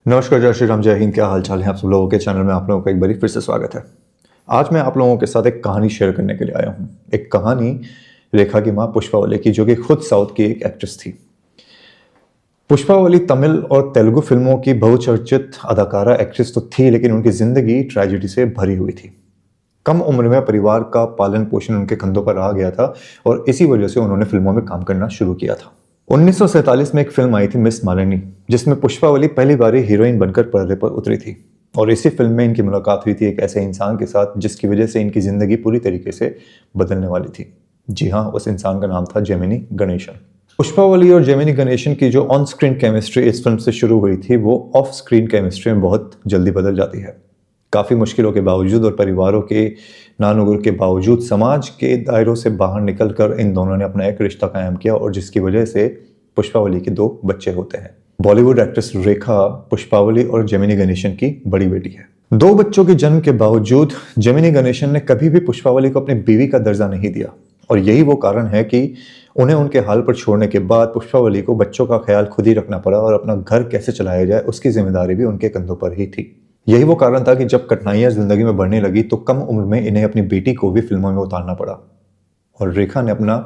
नमस्कार, जय श्री राम, जय हिंद। क्या हाल चाल है आप सब लोगों के। चैनल में आप लोगों का एक बार फिर से स्वागत है। आज मैं आप लोगों के साथ एक कहानी शेयर करने के लिए आया हूँ। एक कहानी रेखा की माँ पुष्पावली की, जो कि खुद साउथ की एक एक्ट्रेस थी। पुष्पावली तमिल और तेलुगु फिल्मों की बहुचर्चित अदाकारा एक्ट्रेस तो थी, लेकिन उनकी जिंदगी ट्रेजेडी से भरी हुई थी। कम उम्र में परिवार का पालन पोषण उनके कंधों पर आ गया था और इसी वजह से उन्होंने फिल्मों में काम करना शुरू किया था। 1947 में एक फिल्म आई थी मिस मालिनी, जिसमें पुष्पावली पहली बार हीरोइन बनकर पर्दे पर उतरी थी। और इसी फिल्म में इनकी मुलाकात हुई थी एक ऐसे इंसान के साथ जिसकी वजह से इनकी जिंदगी पूरी तरीके से बदलने वाली थी। जी हाँ, उस इंसान का नाम था जेमिनी गणेशन। पुष्पावली और जेमिनी गणेशन की जो ऑन स्क्रीन केमिस्ट्री इस फिल्म से शुरू हुई थी, वो ऑफ स्क्रीन केमिस्ट्री में बहुत जल्दी बदल जाती है। काफ़ी मुश्किलों के बावजूद और परिवारों के नानुगुर के बावजूद समाज के दायरों से बाहर निकलकर इन दोनों ने अपना एक रिश्ता कायम किया, और जिसकी वजह से पुष्पावली के 2 बच्चे होते हैं। बॉलीवुड एक्ट्रेस रेखा पुष्पावली और जेमिनी गणेशन की बड़ी बेटी है। 2 बच्चों के जन्म के बावजूद जेमिनी गणेशन ने कभी भी पुष्पावली को अपनी बीवी का दर्जा नहीं दिया, और यही वो कारण है कि उन्हें उनके हाल पर छोड़ने के बाद पुष्पावली को बच्चों का ख्याल खुद ही रखना पड़ा, और अपना घर कैसे चलाया जाए उसकी जिम्मेदारी भी उनके कंधों पर ही थी। यही वो कारण था कि जब कठिनाइयां जिंदगी में बढ़ने लगी तो कम उम्र में इन्हें अपनी बेटी को भी फिल्मों में उतारना पड़ा। और रेखा ने अपना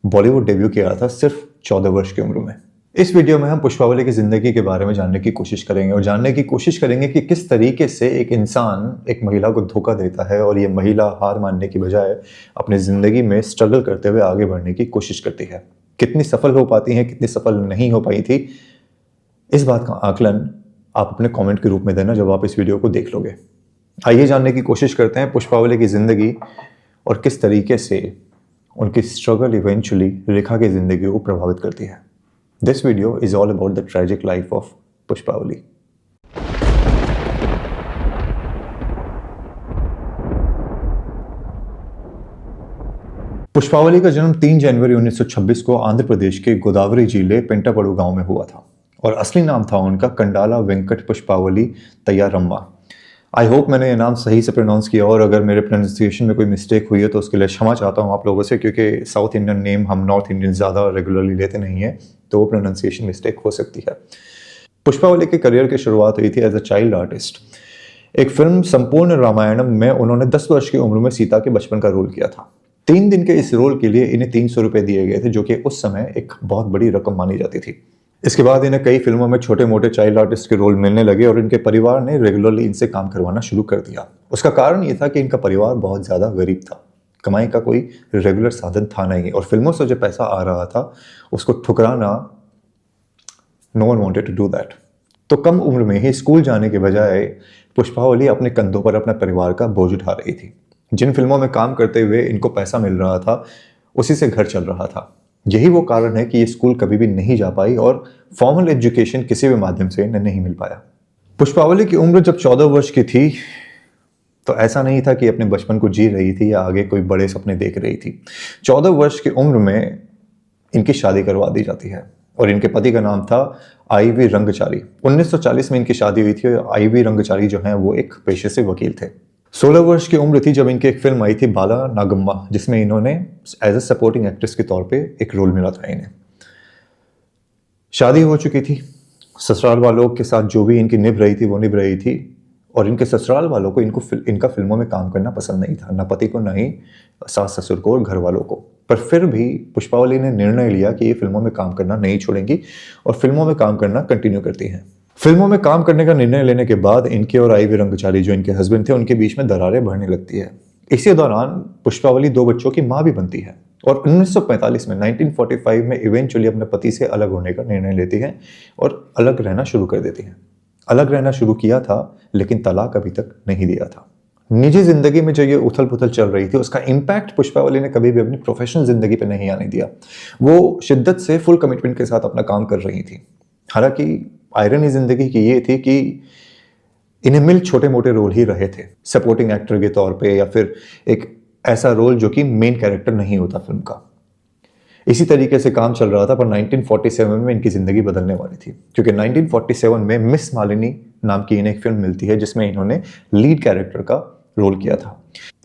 बॉलीवुड डेब्यू किया था सिर्फ 14 वर्ष की उम्र में। इस वीडियो में हम पुष्पावली की जिंदगी के बारे में जानने की कोशिश करेंगे, और जानने की कोशिश करेंगे कि किस तरीके से एक इंसान एक महिला को धोखा देता है, और ये महिला हार मानने की बजाय अपनी जिंदगी में स्ट्रगल करते हुए आगे बढ़ने की कोशिश करती है। कितनी सफल हो पाती है, कितनी सफल नहीं हो पाई थी, इस बात का आकलन आप अपने कमेंट के रूप में देना जब आप इस वीडियो को देख लोगे। आइए जानने की कोशिश करते हैं पुष्पावली की जिंदगी और किस तरीके से उनकी स्ट्रगल इवेंचुअली रेखा की जिंदगी को प्रभावित करती है। This video is all about the tragic life of Pushpavali. Pushpavali का जन्म 3 जनवरी 1926 को आंध्र प्रदेश के गोदावरी जिले पेंटापड़ू गांव में हुआ था, और असली नाम था उनका कंडाला वेंकट पुष्पावली तैयारम्मा। आई होप मैंने ये नाम सही से प्रोनाउंस किया, और अगर मेरे प्रोनाउंसिएशन में कोई मिस्टेक हुई है तो उसके लिए क्षमा चाहता हूँ आप लोगों से, क्योंकि साउथ इंडियन नेम हम नॉर्थ इंडियन ज़्यादा रेगुलरली लेते नहीं हैं, तो वो प्रोनाउंसिएशन मिस्टेक हो सकती है। पुष्पावली के करियर की शुरुआत हुई थी एज अ चाइल्ड आर्टिस्ट। एक फिल्म संपूर्ण रामायणम में उन्होंने 10 वर्ष की उम्र में सीता के बचपन का रोल किया था। 3 दिन के इस रोल के लिए इन्हें 300 रुपये दिए गए थे, जो कि उस समय एक बहुत बड़ी रकम मानी जाती थी। इसके बाद इन्हें कई फिल्मों में छोटे मोटे चाइल्ड आर्टिस्ट के रोल मिलने लगे, और इनके परिवार ने रेगुलरली इनसे काम करवाना शुरू कर दिया। उसका कारण ये था कि इनका परिवार बहुत ज़्यादा गरीब था, कमाई का कोई रेगुलर साधन था नहीं, और फिल्मों से जो पैसा आ रहा था उसको ठुकराना, no one wanted to do that. तो कम उम्र में ही स्कूल जाने के बजाय पुष्पावली अपने कंधों पर अपने परिवार का बोझ उठा रही थी। जिन फिल्मों में काम करते हुए इनको पैसा मिल रहा था, उसी से घर चल रहा था। यही वो कारण है कि ये स्कूल कभी भी नहीं जा पाई, और फॉर्मल एजुकेशन किसी भी माध्यम से इन्हें नहीं मिल पाया। पुष्पावली की उम्र जब 14 वर्ष की थी, तो ऐसा नहीं था कि अपने बचपन को जी रही थी या आगे कोई बड़े सपने देख रही थी। 14 वर्ष की उम्र में इनकी शादी करवा दी जाती है, और इनके पति का नाम था IV रंगचारी। 1940 में इनकी शादी हुई थी, और IV रंगचारी जो हैं वो एक पेशे से वकील थे। 16 वर्ष की उम्र थी जब इनकी एक फिल्म आई थी बाला नागम्मा, जिसमें इन्होंने एज ए सपोर्टिंग एक्ट्रेस के तौर पे एक रोल मिला था इन्हें। शादी हो चुकी थी, ससुराल वालों के साथ जो भी इनकी निभ रही थी वो निभ रही थी, और इनके ससुराल वालों को इनका फिल्मों में काम करना पसंद नहीं था, ना पति को, ना ही सास ससुर को और घर वालों को। पर फिर भी पुष्पावली ने निर्णय लिया कि ये फिल्मों में काम करना नहीं छोड़ेंगी, और फिल्मों में काम करना कंटिन्यू करती हैं। फिल्मों में काम करने का निर्णय लेने के बाद इनके और IV रंगचारी, जो इनके हस्बैंड थे, उनके बीच में दरारें बढ़ने लगती है। इसी दौरान पुष्पावली 2 बच्चों की माँ भी बनती है, और 1945 में 1945 में इवेंचुअली अपने पति से अलग होने का निर्णय लेती हैं और अलग रहना शुरू कर देती हैं। अलग रहना शुरू किया था, लेकिन तलाक अभी तक नहीं दिया था। निजी जिंदगी में जो ये उथल पुथल चल रही थी, उसका इम्पैक्ट पुष्पावली ने कभी भी अपनी प्रोफेशनल जिंदगी पे नहीं आने दिया। वो शिद्दत से फुल कमिटमेंट के साथ अपना काम कर रही थी। हालांकि आयरनी जिंदगी की ये थी कि इन्हें मिल छोटे मोटे रोल ही रहे थे, सपोर्टिंग एक्टर के तौर पे, या फिर एक ऐसा रोल जो कि मेन कैरेक्टर नहीं होता फिल्म का। इसी तरीके से काम चल रहा था, पर 1947 में इनकी जिंदगी बदलने वाली थी, क्योंकि 1947 में मिस मालिनी नाम की इन्हें एक फिल्म मिलती है, जिसमें इन्होंने लीड कैरेक्टर का रोल किया था।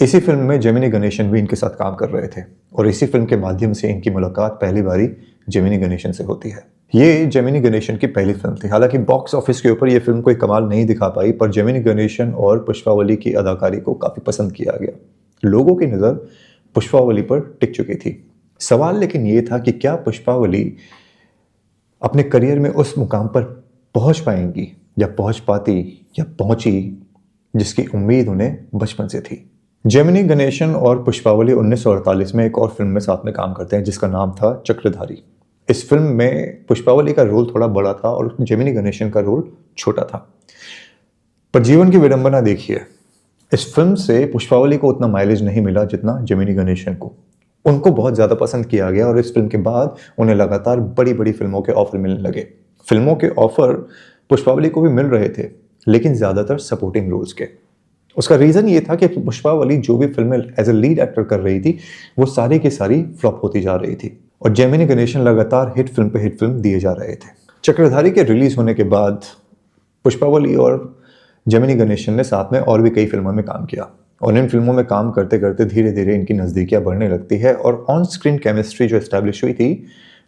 इसी फिल्म में जेमिनी गणेशन भी इनके साथ काम कर रहे थे, और इसी फिल्म के माध्यम से इनकी मुलाकात पहली बारी जेमिनी गणेशन से होती है। ये जेमिनी गणेशन की पहली फिल्म थी। हालांकि बॉक्स ऑफिस के ऊपर ये फिल्म कोई कमाल नहीं दिखा पाई, पर जेमिनी गणेशन और पुष्पावली की अदाकारी को काफ़ी पसंद किया गया। लोगों की नज़र पुष्पावली पर टिक चुकी थी। सवाल लेकिन ये था कि क्या पुष्पावली अपने करियर में उस मुकाम पर पहुंच पाएंगी, या पहुंच पाती, या पहुंची जिसकी उम्मीद उन्हें बचपन से थी। जेमिनी गणेशन और पुष्पावली 1948 में एक और फिल्म में साथ में काम करते हैं जिसका नाम था चक्रधारी। इस फिल्म में पुष्पावली का रोल थोड़ा बड़ा था और जेमिनी गणेशन का रोल छोटा था। पर जीवन की विडंबना देखिए, इस फिल्म से पुष्पावली को उतना माइलेज नहीं मिला जितना जेमिनी गणेशन को। उनको बहुत ज़्यादा पसंद किया गया और इस फिल्म के बाद उन्हें लगातार बड़ी बड़ी फिल्मों के ऑफर मिलने लगे। फिल्मों के ऑफर पुष्पावली को भी मिल रहे थे, लेकिन ज़्यादातर सपोर्टिंग रोल्स के। उसका रीज़न ये था कि पुष्पावली जो भी फिल्में एज ए लीड एक्टर कर रही थी वो सारी की सारी फ्लॉप होती जा रही थी और जेमिनी गणेशन लगातार हिट फिल्म पे हिट फिल्म दिए जा रहे थे। चक्रधारी के रिलीज होने के बाद पुष्पावली और जेमिनी गणेशन ने साथ में और भी कई फिल्मों में काम किया और इन फिल्मों में काम करते करते धीरे धीरे इनकी नज़दीकियां बढ़ने लगती है और ऑन स्क्रीन केमिस्ट्री जो एस्टैब्लिश हुई थी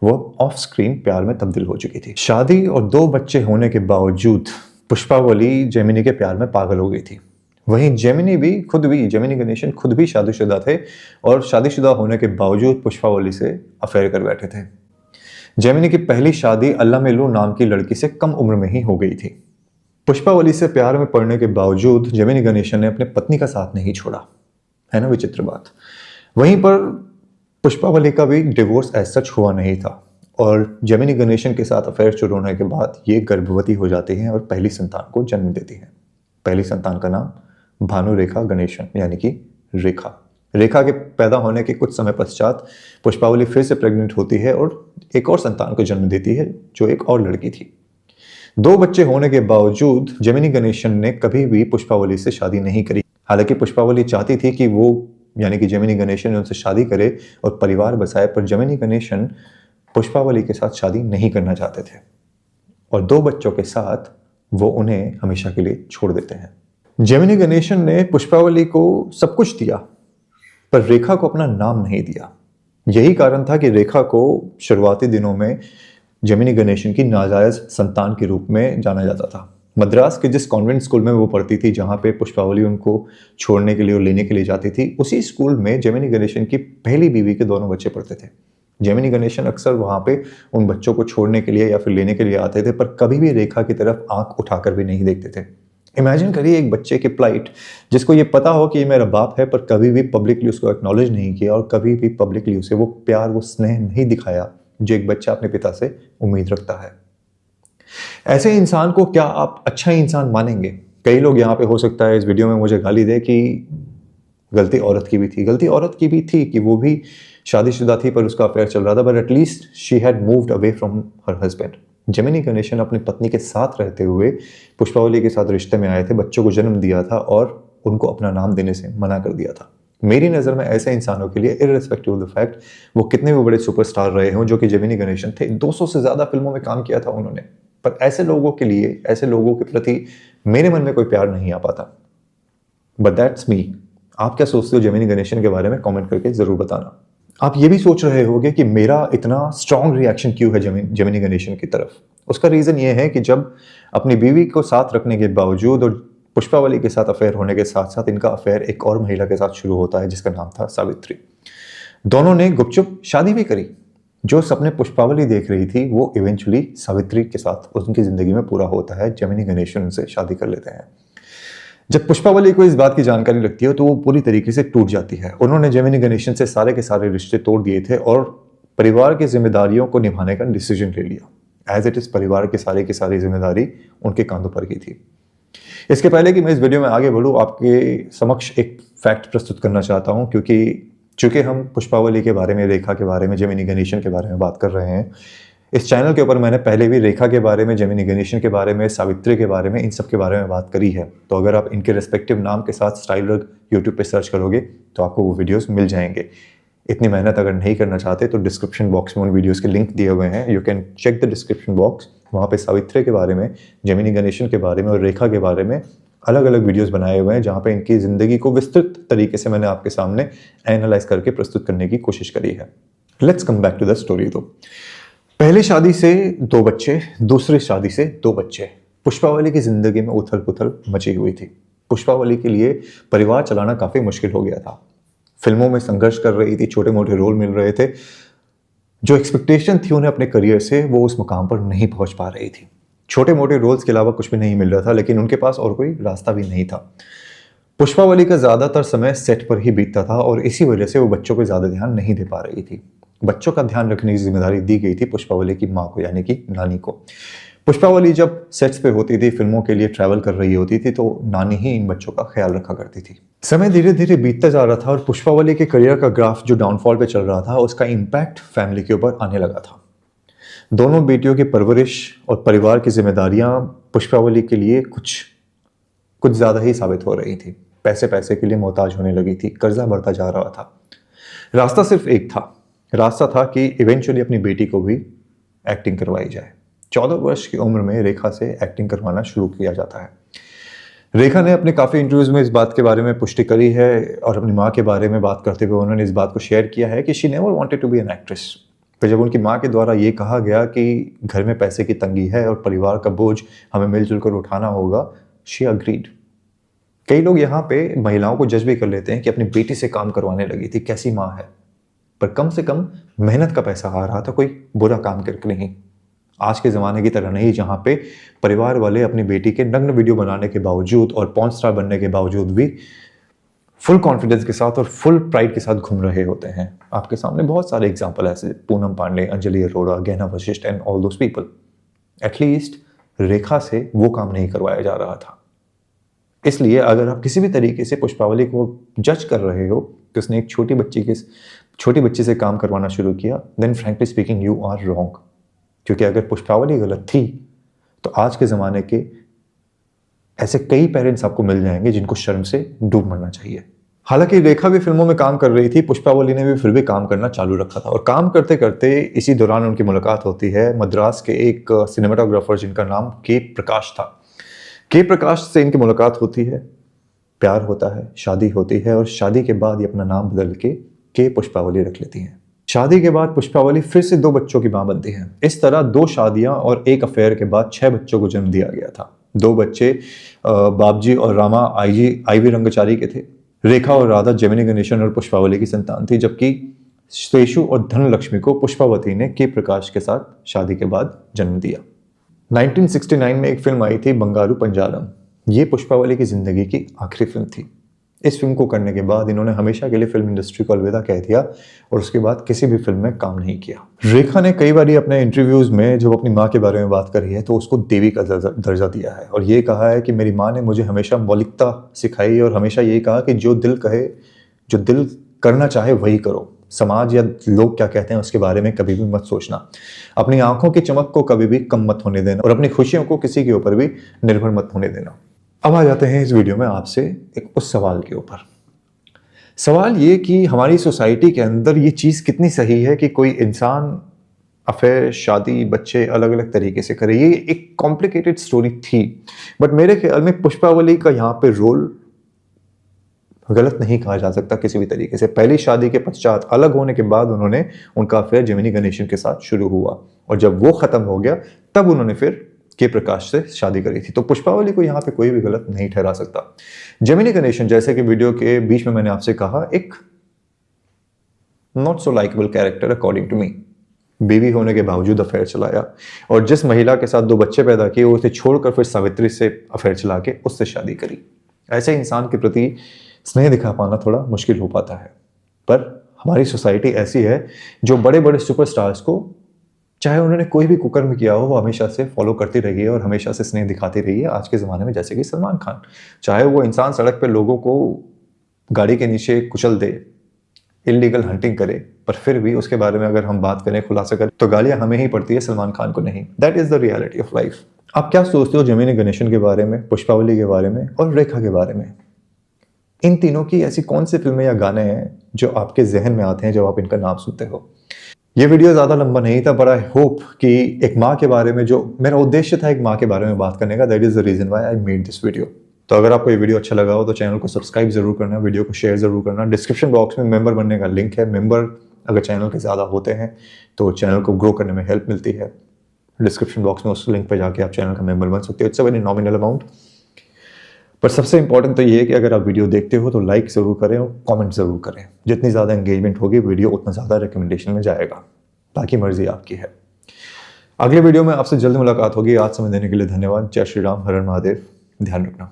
वो ऑफ स्क्रीन प्यार में तब्दील हो चुकी थी। शादी और 2 बच्चे होने के बावजूद पुष्पावली जेमिनी के प्यार में पागल हो गई थी। वहीं जेमिनी गणेशन खुद भी शादीशुदा थे और शादीशुदा होने के बावजूद पुष्पावली से अफेयर कर बैठे थे। जेमिनी की पहली शादी अल्लामेलू नाम की लड़की से कम उम्र में ही हो गई थी। पुष्पावली से प्यार में पड़ने के बावजूद जेमिनी गणेशन ने अपने पत्नी का साथ नहीं छोड़ा। है ना विचित्र बात। वहीं पर पुष्पावली का भी डिवोर्स ऐसा सच हुआ नहीं था और जेमिनी गणेशन के साथ अफेयर शुरू होने के बाद ये गर्भवती हो जाती हैं और पहली संतान को जन्म देती हैं। पहली संतान का नाम भानुरेखा गणेशन यानी कि रेखा। रेखा के पैदा होने के कुछ समय पश्चात पुष्पावली फिर से प्रेग्नेंट होती है और एक और संतान को जन्म देती है जो एक और लड़की थी। 2 बच्चे होने के बावजूद जेमिनी गणेशन ने कभी भी पुष्पावली से शादी नहीं करी। हालांकि पुष्पावली चाहती थी कि वो यानी कि जेमिनी गणेशन उनसे शादी करे और परिवार बसाए, पर जेमिनी गणेशन पुष्पावली के साथ शादी नहीं करना चाहते थे और 2 बच्चों के साथ वो उन्हें हमेशा के लिए छोड़ देते हैं। जेमिनी गणेशन ने पुष्पावली को सब कुछ दिया पर रेखा को अपना नाम नहीं दिया। यही कारण था कि रेखा को शुरुआती दिनों में जेमिनी गणेशन की नाजायज संतान के रूप में जाना जाता था। मद्रास के जिस कॉन्वेंट स्कूल में वो पढ़ती थी, जहाँ पे पुष्पावली उनको छोड़ने के लिए और लेने के लिए जाती थी, उसी स्कूल में जेमिनी गणेशन की पहली बीवी के दोनों बच्चे पढ़ते थे। जेमिनी गणेशन अक्सर वहाँ पे उन बच्चों को छोड़ने के लिए या फिर लेने के लिए आते थे, पर कभी भी रेखा की तरफ आंख उठाकर भी नहीं देखते थे। इमेजिन करिए एक बच्चे की प्लाइट, जिसको ये पता हो कि ये मेरा बाप है, पर कभी भी पब्लिकली उसको एक्नॉलेज नहीं किया और कभी भी पब्लिकली उसे वो प्यार, वो स्नेह नहीं दिखाया जो एक बच्चा अपने पिता से उम्मीद रखता है। ऐसे इंसान को क्या आप अच्छा इंसान मानेंगे? कई लोग यहाँ पे हो सकता है इस वीडियो में मुझे गाली दे कि गलती औरत की भी थी। गलती औरत की भी थी कि वो भी शादीशुदा थी पर उसका अफेयर चल रहा था, but at least she had moved away from her husband. Gemini Ganesan अपनी पत्नी के साथ रहते हुए पुष्पावली के साथ रिश्ते में आए थे, बच्चों को जन्म दिया था और उनको अपना नाम देने से मना कर दिया था। मेरी नज़र में ऐसे इंसानों के लिए इर्रेस्पेक्टिव ऑफ द फैक्ट वो कितने भी बड़े सुपरस्टार रहे हों, जो कि जेमिनी गणेशन थे, 200 से ज़्यादा फिल्मों में काम किया था उन्होंने, पर ऐसे लोगों के लिए, ऐसे लोगों के प्रति मेरे मन में कोई प्यार नहीं आ पाता। But that's me. आप क्या सोचते हो जेमिनी गणेशन के बारे में? कमेंट करके ज़रूर बताना। आप ये भी सोच रहे होंगे कि मेरा इतना स्ट्रॉन्ग रिएक्शन क्यों है जेमिनी गणेशन की तरफ। उसका रीज़न ये है कि जब अपनी बीवी को साथ रखने के बावजूद और पुष्पावली के साथ अफेयर होने के साथ साथ इनका अफेयर एक और महिला के साथ शुरू होता है जिसका नाम था सावित्री। दोनों ने गुपचुप शादी भी करी। जो सपने पुष्पावली देख रही थी वो इवेंचुअली सावित्री के साथ उनकी ज़िंदगी में पूरा होता है। जेमिनी गणेशन उनसे शादी कर लेते हैं। जब पुष्पावली को इस बात की जानकारी लगती है तो वो पूरी तरीके से टूट जाती है। उन्होंने जेमिनी गणेशन से सारे के सारे रिश्ते तोड़ दिए थे और परिवार की जिम्मेदारियों को निभाने का डिसीजन ले लिया। एज इट इज़ परिवार की सारी जिम्मेदारी उनके कांधों पर की थी। इसके पहले कि मैं इस वीडियो में आगे बढ़ूँ, आपके समक्ष एक फैक्ट प्रस्तुत करना चाहता हूँ, क्योंकि चूँकि हम पुष्पावली के बारे में, रेखा के बारे में, जेमिनी गणेशन के बारे में बात कर रहे हैं। इस चैनल के ऊपर मैंने पहले भी रेखा के बारे में, जेमिनी गणेशन के बारे में, सावित्री के बारे में, इन सब के बारे में बात करी है। तो अगर आप इनके रेस्पेक्टिव नाम के साथ स्टाइल रग यूट्यूब पे सर्च करोगे तो आपको वो वीडियोस मिल जाएंगे। इतनी मेहनत अगर नहीं करना चाहते तो डिस्क्रिप्शन बॉक्स में उन वीडियोस के लिंक दिए हुए हैं। You can check the description box. वहाँ पे सावित्री के बारे में, जेमिनी गणेशन के बारे में और रेखा के बारे में अलग अलग वीडियोस बनाए हुए हैं, जहाँ पे इनकी ज़िंदगी को विस्तृत तरीके से मैंने आपके सामने एनालाइज करके प्रस्तुत करने की कोशिश करी है। Let's come back to the story. तो पहली शादी से 2 बच्चे, दूसरी शादी से 2 बच्चे। पुष्पावली की जिंदगी में उथल पुथल मची हुई थी। पुष्पावली के लिए परिवार चलाना काफी मुश्किल हो गया था। फिल्मों में संघर्ष कर रही थी, छोटे मोटे रोल मिल रहे थे। जो एक्सपेक्टेशन थी उन्हें अपने करियर से, वो उस मुकाम पर नहीं पहुंच पा रही थी। छोटे मोटे रोल्स के अलावा कुछ भी नहीं मिल रहा था, लेकिन उनके पास और कोई रास्ता भी नहीं था। पुष्पावली का ज्यादातर समय सेट पर ही बीतता था और इसी वजह से वो बच्चों पर ज्यादा ध्यान नहीं दे पा रही थी। बच्चों का ध्यान रखने की जिम्मेदारी दी गई थी पुष्पावली की माँ को, यानी कि नानी को। पुष्पावली जब सेट्स पे होती थी, फिल्मों के लिए ट्रैवल कर रही होती थी, तो नानी ही इन बच्चों का ख्याल रखा करती थी। समय धीरे धीरे बीतता जा रहा था और पुष्पावली के करियर का ग्राफ जो डाउनफॉल पे चल रहा था, उसका इम्पैक्ट फैमिली के ऊपर आने लगा था। दोनों बेटियों की परवरिश और परिवार की जिम्मेदारियां पुष्पावली के लिए कुछ ज्यादा ही साबित हो रही थी। पैसे पैसे के लिए मोहताज होने लगी थी, कर्जा बढ़ता जा रहा था। रास्ता सिर्फ एक था, रास्ता था कि इवेंचुअली अपनी बेटी को भी एक्टिंग करवाई जाए। 14 वर्ष की उम्र में रेखा से एक्टिंग करवाना शुरू किया जाता है। रेखा ने अपने काफ़ी इंटरव्यूज में इस बात के बारे में पुष्टि करी है और अपनी माँ के बारे में बात करते हुए उन्होंने इस बात को शेयर किया है कि she never wanted to be an actress. तो जब उनकी माँ के द्वारा ये कहा गया कि घर में पैसे की तंगी है और परिवार का बोझ हमें मिलजुल कर उठाना होगा, शी अग्रीड। कई लोग यहाँ पे महिलाओं को जज भी कर लेते हैं कि अपनी बेटी से काम करवाने लगी थी, कैसी माँ है। पर कम से कम मेहनत का पैसा आ रहा था, कोई बुरा काम करके नहीं। आज के ज़माने की तरह नहीं, जहाँ पे परिवार वाले अपनी बेटी के नग्न वीडियो बनाने के बावजूद और पॉर्न स्टार बनने के बावजूद भी फुल कॉन्फिडेंस के साथ और फुल प्राइड के साथ घूम रहे होते हैं। आपके सामने बहुत सारे एग्जाम्पल ऐसे, Poonam Pandey, Anjali Arora, Gahna Vashisht and all those people. At least Rekha से वो काम नहीं करवाया जा रहा था। इसलिए अगर आप किसी भी तरीके से पुष्पावली को जज कर रहे हो कि उसने एक छोटी बच्ची से काम करवाना शुरू किया, then frankly speaking you are wrong. क्योंकि अगर पुष्पावली गलत थी तो आज के ज़माने के ऐसे कई पेरेंट्स आपको मिल जाएंगे जिनको शर्म से डूब मरना चाहिए। हालांकि रेखा भी फिल्मों में काम कर रही थी, पुष्पावली ने भी फिर भी काम करना चालू रखा था। और काम करते करते इसी दौरान उनकी मुलाकात होती है मद्रास के एक सिनेमाटोग्राफर जिनका नाम के प्रकाश था। के प्रकाश से इनकी मुलाकात होती है, प्यार होता है, शादी होती है और शादी के बाद ये अपना नाम बदल के पुष्पावली रख लेती हैं। शादी के बाद पुष्पावली फिर से 2 बच्चों की मां बनती है। इस तरह 2 शादियां और एक अफेयर के बाद 6 बच्चों को जन्म दिया गया था। 2 बच्चे बाबजी और रामा आईवी रंगचारी के थे। रेखा और राधा जेमिनी गणेशन और पुष्पावली की संतान थी, जबकि शेषु और धनलक्ष्मी को पुष्पावती ने के प्रकाश के साथ शादी के बाद जन्म दिया। 1969 में एक फिल्म आई थी बंगारू पंजालम। ये पुष्पावली की जिंदगी की आखिरी फिल्म थी। इस फिल्म को करने के बाद इन्होंने हमेशा के लिए फिल्म इंडस्ट्री को अलविदा कह दिया और उसके बाद किसी भी फिल्म में काम नहीं किया। रेखा ने कई बार अपने इंटरव्यूज में जब अपनी माँ के बारे में बात करी है तो उसको देवी का दर्जा दिया है और ये कहा है कि मेरी माँ ने मुझे हमेशा मौलिकता सिखाई और हमेशा ये कहा कि जो दिल करना चाहे वही करो। समाज या लोग क्या कहते हैं उसके बारे में कभी भी मत सोचना। अपनी आंखों की चमक को कभी भी कम मत होने देना और अपनी खुशियों को किसी के ऊपर भी निर्भर मत होने देना। अब आ जाते हैं इस वीडियो में आपसे एक उस सवाल के ऊपर। सवाल ये कि हमारी सोसाइटी के अंदर ये चीज़ कितनी सही है कि कोई इंसान अफेयर, शादी, बच्चे अलग अलग तरीके से करे। ये एक कॉम्प्लिकेटेड स्टोरी थी, बट मेरे ख्याल में पुष्पावली का यहाँ पे रोल गलत नहीं कहा जा सकता किसी भी तरीके से। पहली शादी के पश्चात अलग होने के बाद उनका अफेयर जेमिनी गणेशन के साथ शुरू हुआ और जब वो खत्म हो गया तब उन्होंने फिर के प्रकाश से शादी करी थी। तो पुष्पावली को यहाँ पे कोई भी गलत नहीं ठहरा सकता। जेमिनी गणेशन, जैसे कि वीडियो के बीच में मैंने आपसे कहा, एक not so likeable character according to me. बीवी होने के बावजूद अफेयर चलाया और जिस महिला के साथ 2 बच्चे पैदा किए उसे छोड़कर फिर सावित्री से अफेयर चला के उससे शादी करी। ऐसे इंसान के प्रति स्नेह दिखा पाना थोड़ा मुश्किल हो पाता है। पर हमारी सोसाइटी ऐसी है जो बड़े बड़े सुपरस्टार्स को, चाहे उन्होंने कोई भी कुकर्म किया हो, वो हमेशा से फॉलो करती रही है और हमेशा से स्नेह दिखाती रही है। आज के ज़माने में जैसे कि सलमान खान, चाहे वो इंसान सड़क पे लोगों को गाड़ी के नीचे कुचल दे, इलीगल हंटिंग करे, पर फिर भी उसके बारे में अगर हम बात करें, खुलासा करें, तो गालियां हमें ही पड़ती है, सलमान खान को नहीं। That is the reality of life. आप क्या सोचते हो जेमिनी गणेशन के बारे में, पुष्पावली के बारे में और रेखा के बारे में? इन तीनों की ऐसी कौन सी फिल्में या गाने हैं जो आपके जहन में आते हैं जब आप इनका नाम सुनते हो? ये वीडियो ज़्यादा लंबा नहीं था, पर आई होप कि एक माँ के बारे में, जो मेरा उद्देश्य था एक माँ के बारे में बात करने का, that is the reason why I made this video. तो अगर आपको ये वीडियो अच्छा लगा हो तो चैनल को सब्सक्राइब जरूर करना, वीडियो को शेयर जरूर करना। डिस्क्रिप्शन बॉक्स में मेंबर बनने का लिंक है, मेंबर अगर चैनल के ज़्यादा होते हैं तो चैनल को ग्रो करने में हेल्प मिलती है। डिस्क्रिप्शन बॉक्स में उस लिंक पर जाके आप चैनल का मेंबर बन सकते हो। It's a very nominal amount. पर सबसे इंपॉर्टेंट तो ये है कि अगर आप वीडियो देखते हो तो लाइक ज़रूर करें और कमेंट ज़रूर करें। जितनी ज़्यादा एंगेजमेंट होगी वीडियो उतना ज़्यादा रिकमेंडेशन में जाएगा। बाकी मर्जी आपकी है। अगले वीडियो में आपसे जल्द मुलाकात होगी। आज समय देने के लिए धन्यवाद। जय श्री राम, हर हर महादेव। ध्यान रखना।